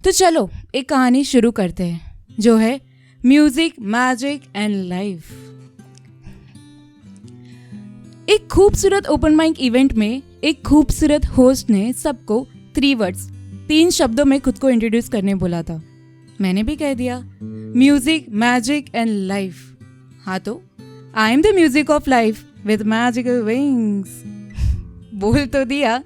तो चलो एक कहानी शुरू करते हैं जो है म्यूजिक, मैजिक एंड लाइफ। एक खूबसूरत ओपन माइक इवेंट में एक खूबसूरत होस्ट ने सबको 3 वर्ड्स 3 शब्दों में खुद को इंट्रोड्यूस करने बोला था। मैंने भी कह दिया म्यूजिक, मैजिक एंड लाइफ। हाँ तो I am the music of life with magical wings बोल तो दिया,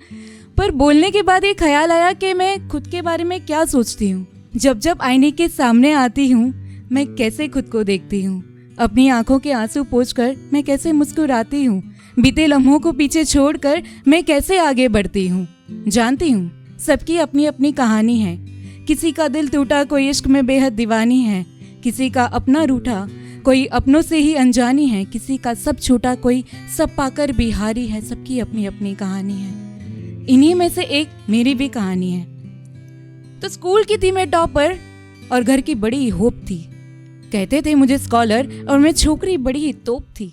पर बोलने के बाद एक ख्याल आया कि मैं खुद के बारे में क्या सोचती हूँ। जब जब आईने के सामने आती हूँ मैं कैसे खुद को देखती हूँ, अपनी आंखों के आंसू पोंछकर मैं कैसे मुस्कुराती हूँ, बीते लम्हों को पीछे छोड़कर मैं कैसे आगे बढ़ती हूँ। जानती हूँ सबकी अपनी अपनी कहानी है, किसी का दिल टूटा कोई इश्क में बेहद दीवानी है, किसी का अपना रूठा कोई अपनों से ही अनजानी है, किसी का सब छूटा कोई सब पाकर बिहारी है। सबकी अपनी अपनी कहानी है, इन्हीं में से एक मेरी भी कहानी है। तो स्कूल की थी मैं टॉपर और घर की बड़ी होप थी। कहते थे मुझे स्कॉलर और मैं छोकरी बड़ी ही तोप थी।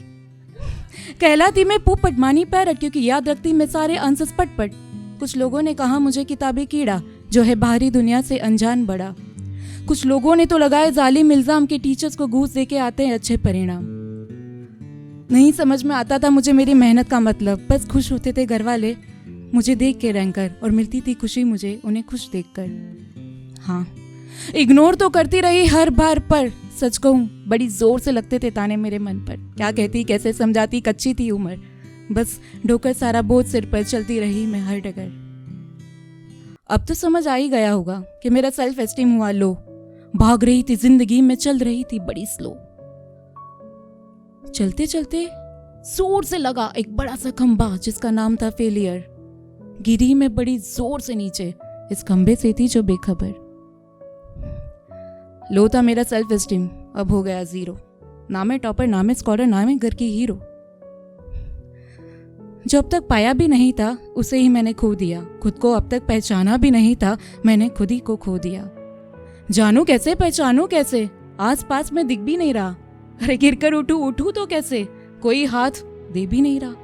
कहलाती मैं पोपट मानी पैरट क्योंकि याद रखती मैं सारे आंसर्स पटपट। कुछ लोगों ने कहा मुझे किताबी कीड़ा जो है बाहरी दुनिया से अनजान बड़ा। कुछ लोगों ने तो लगाए जालिम इल्जाम के टीचर्स को घूस दे के आते हैं अच्छे परिणाम। नहीं समझ में आता था मुझे मेरी मेहनत का मतलब, बस खुश होते थे घर वाले मुझे देख के रैंकर और मिलती थी खुशी मुझे उन्हें खुश देखकर। हाँ इग्नोर तो करती रही हर बार, पर सच कहूँ बड़ी जोर से लगते थे ताने मेरे मन पर। क्या कहती कैसे समझाती, कच्ची थी उम्र, बस ढोकर सारा बोझ सिर पर चलती रही मैं हर डगर। अब तो समझ आ ही गया होगा कि मेरा सेल्फ एस्टीम हुआ लो। भाग रही थी जिंदगी में, चल रही थी बड़ी स्लो। चलते चलते जोर से लगा एक बड़ा सा खंबा जिसका नाम था फेलियर। गिरी में बड़ी जोर से नीचे, इस खंबे से थी जो बेखबर। लो था मेरा सेल्फ एस्टीम, अब हो गया 0। ना मैं टॉपर, ना मैं स्कॉलर, ना मैं घर की हीरो। जो अब तक पाया भी नहीं था उसे ही मैंने खो दिया। खुद को अब तक पहचाना भी नहीं था, मैंने खुद ही को खो दिया। जानू कैसे, पहचानू कैसे, आस पास में दिख भी नहीं रहा। अरे गिरकर उठू तो कैसे, कोई हाथ दे भी नहीं रहा।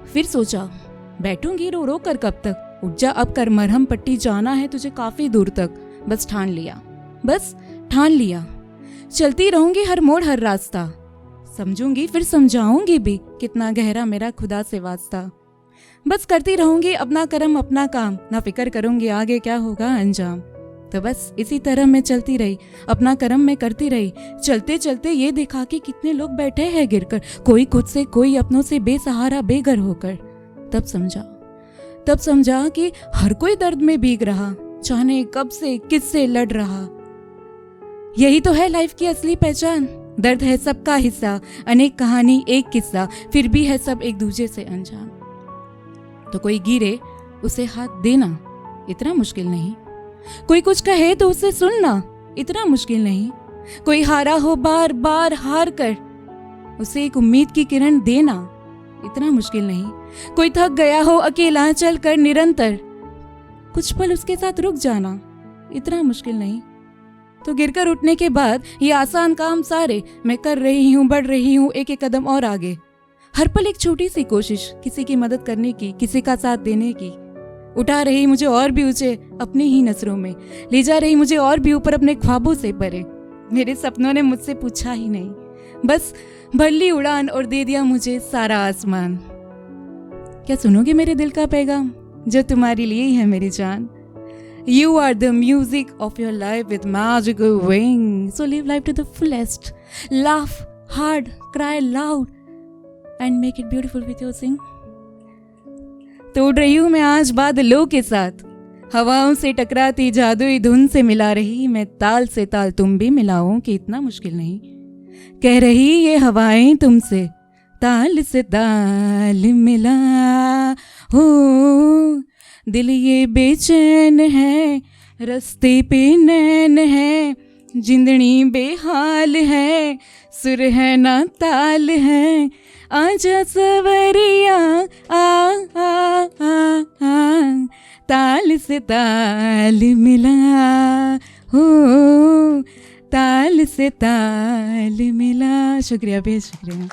फिर सोचा बैठूंगी रो रो कर कब तक, उठ जा अब कर मरहम पट्टी, जाना है तुझे काफी दूर तक। बस ठान लिया चलती रहूंगी हर मोड़ हर रास्ता। समझूंगी फिर समझाऊंगी भी कितना गहरा मेरा खुदा से वास्ता। बस करती रहूंगी अपना कर्म अपना काम, ना फिक्र करूंगी आगे क्या होगा अंजाम। तो बस इसी तरह मैं चलती रही, अपना कर्म मैं करती रही। चलते चलते ये देखा कि कितने लोग बैठे हैं गिरकर, कोई खुद से कोई अपनों से बेसहारा बेघर होकर। तब समझा कि हर कोई दर्द में भीग रहा, जाने कब से किससे लड़ रहा। यही तो है लाइफ की असली पहचान, दर्द है सबका हिस्सा, अनेक कहानी एक किस्सा, फिर भी है सब एक दूसरे से अनजान। तो कोई गिरे उसे हाथ देना इतना मुश्किल नहीं, कोई कुछ कहे तो उसे सुनना इतना मुश्किल नहीं, कोई हारा हो बार बार हार कर उसे एक उम्मीद की किरण देना इतना मुश्किल नहीं, कोई थक गया हो अकेला चल कर निरंतर कुछ पल उसके साथ रुक जाना इतना मुश्किल नहीं। तो गिरकर उठने के बाद ये आसान काम सारे मैं कर रही हूँ, बढ़ रही हूँ एक एक कदम और आगे। हर पल एक छोटी सी कोशिश किसी की मदद करने की, किसी का साथ देने की, उठा रही मुझे और भी ऊंचे अपनी ही नजरों में, ले जा रही मुझे और भी ऊपर अपने ख्वाबों से परे। मेरे सपनों ने मुझसे पूछा ही नहीं, बस भर ली उड़ान और दे दिया मुझे सारा आसमान। क्या सुनोगे मेरे दिल का पैगाम जो तुम्हारे लिए ही है मेरी जान। You are the music of your life with magical wings. So live life to the fullest. Laugh hard, cry loud, and make it beautiful with your sing. तोड़ रही हूँ मैं आज बादलों के साथ, हवाओं से टकराती जादुई धुन से मिला रही मैं ताल से ताल तुम भी मिलाओ कि इतना मुश्किल नहीं। कह रही ये हवाएं तुमसे ताल से ताल मिला हो, दिल ये बेचैन है रास्ते पे नैन है, जिंदड़ी बेहाल है सुर है ना ताल है, आजा सवरिया आ आ आ आ, ताल से ताल मिला हो, ताल से ताल मिला। शुक्रिया, बेहद शुक्रिया।